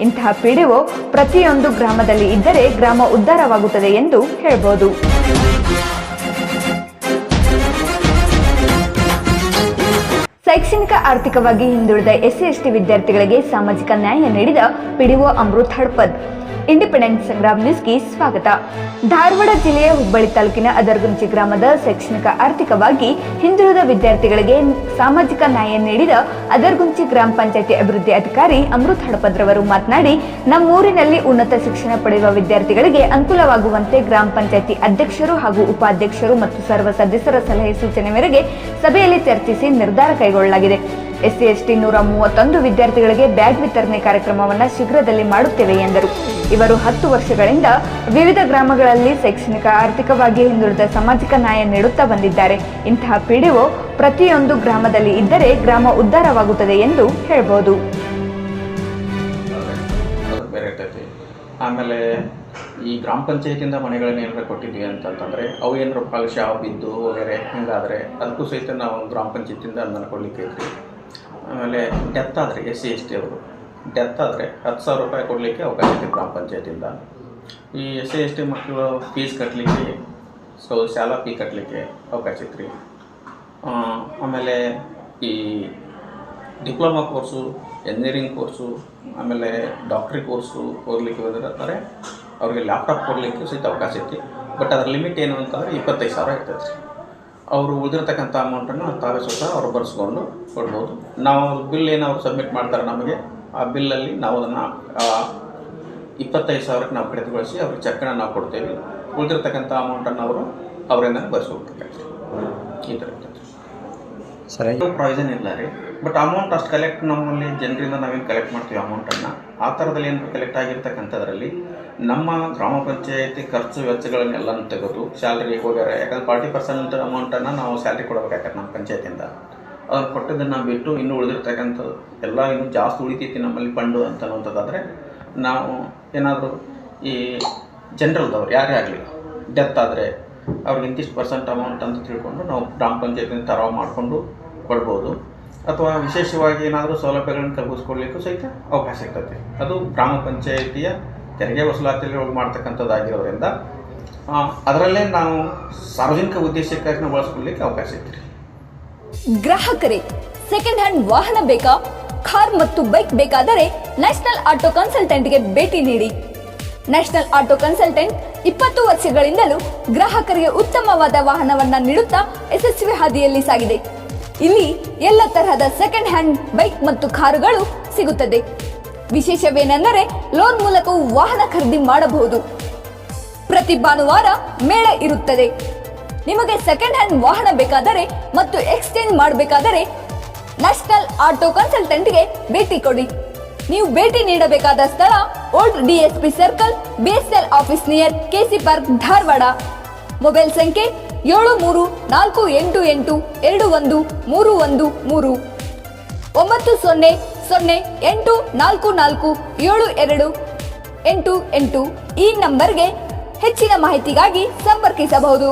ಇಂತಹ ಪಿಡಿಒ ಪ್ರತಿಯೊಂದು ಗ್ರಾಮದಲ್ಲಿ ಇದ್ದರೆ ಗ್ರಾಮ ಉದ್ಧಾರವಾಗುತ್ತದೆ ಎಂದು ಹೇಳಬಹುದು. ಶೈಕ್ಷಣಿಕ ಆರ್ಥಿಕವಾಗಿ ಹಿಂದುಳಿದ ಎಸ್ಸಿ ಎಸ್ಟಿ ವಿದ್ಯಾರ್ಥಿಗಳಿಗೆ ಸಾಮಾಜಿಕ ನ್ಯಾಯ ನೀಡಿದ ಪಿಡಿಒ ಅಮೃತ್ ಹಡಪದ್. ಇಂಡಿಪೆಂಡೆಂಟ್ ಸಂಗ್ರಾಮ್ ನ್ಯೂಸ್ಗೆ ಸ್ವಾಗತ. ಧಾರವಾಡ ಜಿಲ್ಲೆಯ ಹುಬ್ಬಳ್ಳಿ ತಾಲೂಕಿನ ಅದರ್ಗುಂಚಿ ಗ್ರಾಮದ ಶೈಕ್ಷಣಿಕ ಆರ್ಥಿಕವಾಗಿ ಹಿಂದುಳಿದ ವಿದ್ಯಾರ್ಥಿಗಳಿಗೆ ಸಾಮಾಜಿಕ ನ್ಯಾಯ ನೀಡಿದ ಅದರ್ಗುಂಚಿ ಗ್ರಾಮ ಪಂಚಾಯತಿ ಅಭಿವೃದ್ಧಿ ಅಧಿಕಾರಿ ಅಮೃತ್ ಹಡಪದ್ ರವರು ಮಾತನಾಡಿ, ನಮ್ಮೂರಿನಲ್ಲಿ ಉನ್ನತ ಶಿಕ್ಷಣ ಪಡೆಯುವ ವಿದ್ಯಾರ್ಥಿಗಳಿಗೆ ಅನುಕೂಲವಾಗುವಂತೆ ಗ್ರಾಮ ಪಂಚಾಯತಿ ಅಧ್ಯಕ್ಷರು ಹಾಗೂ ಉಪಾಧ್ಯಕ್ಷರು ಮತ್ತು ಸರ್ವ ಸದಸ್ಯರ ಸಲಹೆ ಸೂಚನೆ ಮೇರೆಗೆ ಸಭೆಯಲ್ಲಿ ಚರ್ಚಿಸಿ ನಿರ್ಧಾರ ಕೈಗೊಳ್ಳಲಾಗಿದೆ. ಎಸ್ಸಿ ಎಸ್ಟಿ 131 ವಿದ್ಯಾರ್ಥಿಗಳಿಗೆ ಬ್ಯಾಗ್ ವಿತರಣೆ ಕಾರ್ಯಕ್ರಮವನ್ನು ಶೀಘ್ರದಲ್ಲಿ ಮಾಡುತ್ತೇವೆ ಎಂದರು. ಇವರು 10 ವರ್ಷಗಳಿಂದ ವಿವಿಧ ಗ್ರಾಮಗಳಲ್ಲಿ ಶೈಕ್ಷಣಿಕ ಆರ್ಥಿಕವಾಗಿ ಹಿಂದುಳಿದ ಸಾಮಾಜಿಕ ನ್ಯಾಯ ನೀಡುತ್ತಾ ಬಂದಿದ್ದಾರೆ. ಇಂತಹ ಪಿಡಿಒ ಪ್ರತಿಯೊಂದು ಗ್ರಾಮದಲ್ಲಿ ಇದ್ದರೆ ಗ್ರಾಮ ಉದ್ಧಾರವಾಗುತ್ತದೆ ಎಂದು ಹೇಳಬಹುದು. ಆಮೇಲೆ ಈ ಗ್ರಾಮ ಪಂಚಾಯತಿಯಿಂದ ಮನೆಗಳನ್ನ ಏನಾರ ಕೊಟ್ಟಿದ್ವಿ ಅಂತಂತಂದರೆ ಅವು ಏನಾರ ಪಾಲಿಶ ಬಿದ್ದು ವಗೇರೆ ಹಿಂಗಾದರೆ ಅದಕ್ಕೂ ಸಹಿತ ನಾವು ಗ್ರಾಮ ಪಂಚಾಯತಿಯಿಂದ ಅನುದಾನ ಕೊಡಲಿಕ್ಕೆ ಐತ್ರಿ. ಆಮೇಲೆ ಡೆತ್ ಆದರೆ ಎಸ್ಸಿ ಎಸ್ಟಿ ಅವರು ಡೆತ್ ಆದರೆ 10,000 ರೂಪಾಯಿ ಕೊಡಲಿಕ್ಕೆ ಅವಕಾಶ ಐತಿ ಗ್ರಾಮ ಪಂಚಾಯತಿಯಿಂದ. ಈ ಎಸ್ಸಿ ಎಸ್ಟಿ ಮಕ್ಕಳು ಫೀಸ್ ಕಟ್ಟಲಿಕ್ಕೆ ಶಾಲಾ ಫೀ ಕಟ್ಟಲಿಕ್ಕೆ ಅವಕಾಶ ಐತ್ರಿ. ಆಮೇಲೆ ಈ ಡಿಪ್ಲೊಮಾ ಕೋರ್ಸು, ಎಂಜಿನಿಯರಿಂಗ್ ಕೋರ್ಸು, ಆಮೇಲೆ ಡಾಕ್ಟ್ರಿ ಕೋರ್ಸು ಓದಲಿಕ್ಕೆ ಹೋದರೆ ಅವ್ರಿಗೆ ಲ್ಯಾಪ್ಟಾಪ್ ಕೊಡಲಿಕ್ಕೆ ಸಹಿತ ಅವಕಾಶ ಐತಿ. ಬಟ್ ಅದರ ಲಿಮಿಟ್ ಏನು ಅಂತಂದರೆ 25,000 ಇರ್ತೈತೆ ರೀ. ಅವರು ಉಳಿದಿರ್ತಕ್ಕಂಥ ಅಮೌಂಟನ್ನು ತಾವೇ ಸ್ವತಃ ಅವ್ರು ಬರೆಸ್ಕೊಂಡು ಕೊಡ್ಬೋದು. ನಾವು ಬಿಲ್ ಏನು ಅವ್ರು ಸಬ್ಮಿಟ್ ಮಾಡ್ತಾರೆ ನಮಗೆ, ಆ ಬಿಲ್ಲಲ್ಲಿ ನಾವು ಅದನ್ನು 25,000ಕ್ಕೆ ನಾವು ಕಡಿತಗೊಳಿಸಿ ಅವ್ರಿಗೆ ಚೆಕ್ಕನ್ನು ನಾವು ಕೊಡ್ತೇವೆ. ಉಳಿದಿರ್ತಕ್ಕಂಥ ಅಮೌಂಟನ್ನು ಅವರಿಂದ ಬರೆಸ್ಕೊಡ್ಬೇಕಾಗ್ತದೆ. ಈ ಥರ ಇರ್ತದೆ ಸರಿ. ಪ್ರಾವಿಷನ್ ಇಲ್ಲ ರೀ. ಬಟ್ ಅಮೌಂಟ್ ಅಷ್ಟು ಕಲೆಕ್ಟ್ ನಮ್ಮಲ್ಲಿ ಜನರಿಂದ ನಾವೇನು ಕಲೆಕ್ಟ್ ಮಾಡ್ತೀವಿ ಅಮೌಂಟನ್ನು, ಆ ಥರದಲ್ಲಿ ಏನು ಕಲೆಕ್ಟ್ ಆಗಿರ್ತಕ್ಕಂಥದ್ರಲ್ಲಿ ನಮ್ಮ ಗ್ರಾಮ ಪಂಚಾಯತಿ ಖರ್ಚು ವೆಚ್ಚಗಳನ್ನೆಲ್ಲನೂ ತೆಗೆದು ಸ್ಯಾಲ್ರಿ ಹೋಗ್ಯಾರೆ. ಯಾಕಂದ್ರೆ 40% ಅಮೌಂಟನ್ನು ನಾವು ಸ್ಯಾಲ್ರಿ ಕೊಡಬೇಕಾಗತ್ತೆ ನಮ್ಮ ಪಂಚಾಯತಿಯಿಂದ. ಅದನ್ನು ಕೊಟ್ಟಿದ್ದನ್ನು ಬಿಟ್ಟು ಇನ್ನೂ ಉಳಿದಿರ್ತಕ್ಕಂಥದ್ದು ಎಲ್ಲ ಇನ್ನೂ ಜಾಸ್ತಿ ಉಳಿತೈತಿ ನಮ್ಮಲ್ಲಿ ಫಂಡು ಅಂತನ್ನುವಂಥದ್ದಾದರೆ ನಾವು ಏನಾದರೂ ಈ ಜನರಲ್ದವ್ರು ಯಾರೇ ಆಗಲಿ ಡೆತ್ ಆದರೆ ಅವ್ರಿಗೆ ಇಂತಿಷ್ಟು % ಅಮೌಂಟ್ ಅಂತ ತಿಳ್ಕೊಂಡು ನಾವು ಗ್ರಾಮ ಪಂಚಾಯತಿಯಿಂದ ತರವ ಮಾಡಿಕೊಂಡು ಕೊಡ್ಬೋದು. ಅಥವಾ ವಿಶೇಷವಾಗಿ ಏನಾದರೂ ಸೌಲಭ್ಯಗಳನ್ನು ಕಲ್ಪಿಸ್ಕೊಡ್ಲಿಕ್ಕೂ ಸಹಿತ ಅವಕಾಶ ಇರ್ತದೆ. ಅದು ಗ್ರಾಮ ಪಂಚಾಯಿತಿಯ ತೆರಿಗೆ ವಸೂಲಾತಿಯಲ್ಲಿ ಮಾಡ್ತಕ್ಕಂಥದ್ದಾಗಿರೋದ್ರಿಂದ ಅದರಲ್ಲೇ ನಾವು ಸಾರ್ವಜನಿಕ ಉದ್ದೇಶಕ್ಕಾಗಿ ನಾವು ಬಳಸ್ಕೊಳ್ಳಿಕ್ಕೆ ಅವಕಾಶ ಇತ್ತು. ಗ್ರಾಹಕರೇ, ಸೆಕೆಂಡ್ ಹ್ಯಾಂಡ್ ವಾಹನ ಬೇಕಾ? ಕಾರ್ ಮತ್ತು ಬೈಕ್ ಬೇಕಾದರೆ ನ್ಯಾಷನಲ್ ಆಟೋ ಕನ್ಸಲ್ಟೆಂಟ್ಗೆ ಭೇಟಿ ನೀಡಿ. ನ್ಯಾಷನಲ್ ಆಟೋ ಕನ್ಸಲ್ಟೆಂಟ್ 20 ವರ್ಷಗಳಿಂದಲೂ ಗ್ರಾಹಕರಿಗೆ ಉತ್ತಮವಾದ ವಾಹನವನ್ನ ನೀಡುತ್ತಾ ಯಶಸ್ವಿ ಹಾದಿಯಲ್ಲಿ ಸಾಗಿದೆ. ಇಲ್ಲಿ ಎಲ್ಲ ತರಹದ ಸೆಕೆಂಡ್ ಹ್ಯಾಂಡ್ ಬೈಕ್ ಮತ್ತು ಕಾರುಗಳು ಸಿಗುತ್ತದೆ. ವಿಶೇಷವೇನೆಂದರೆ ಲೋನ್ ಮೂಲಕವೂ ವಾಹನ ಖರೀದಿ ಮಾಡಬಹುದು. ಪ್ರತಿ ಭಾನುವಾರ ಮೇಳ ಇರುತ್ತದೆ. ನಿಮಗೆ ಸೆಕೆಂಡ್ ಹ್ಯಾಂಡ್ ವಾಹನ ಬೇಕಾದರೆ ಮತ್ತು ಎಕ್ಸ್ಚೇಂಜ್ ಮಾಡಬೇಕಾದರೆ ನ್ಯಾಷನಲ್ ಆಟೋ ಕನ್ಸಲ್ಟೆಂಟ್ಗೆ ಭೇಟಿ ಕೊಡಿ. ನೀವು ಭೇಟಿ ನೀಡಬೇಕಾದ ಸ್ಥಳ old DSP circle, BSL office near KC park, Dharwad. Mobile ಸಂಖ್ಯೆ 7348821313 9008447288. ಈ ನಂಬರ್ಗೆ ಹೆಚ್ಚಿನ ಮಾಹಿತಿಗಾಗಿ ಸಂಪರ್ಕಿಸಬಹುದು.